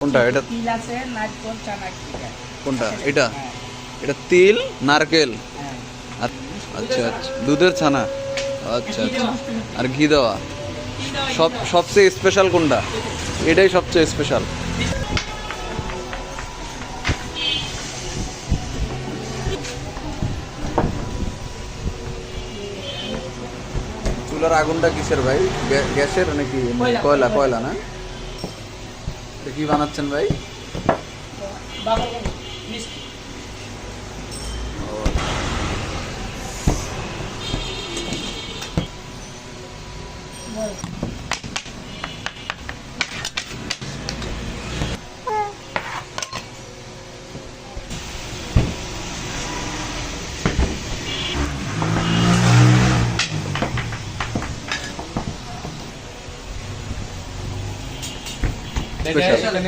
কোনটা এটা? তিল আছে, নারকেল, চানা এটা। কোনটা এটা? হ্যাঁ, এটা তিল নারকেল। হ্যাঁ। আচ্ছা আচ্ছা, দুধের ছানা। আচ্ছা আচ্ছা, আর ঘি দেওয়া। সবচেয়ে স্পেশাল কোনটা? এটাই সবচেয়ে স্পেশাল। চুলার আগুনটা কিসের ভাই? গ্যাসের নাকি কয়লা, কয়লা? কয়লা। কয়লা না? এটা কি বানাচ্ছেন ভাই? বাবা মিষ্টি। স্পেশাল।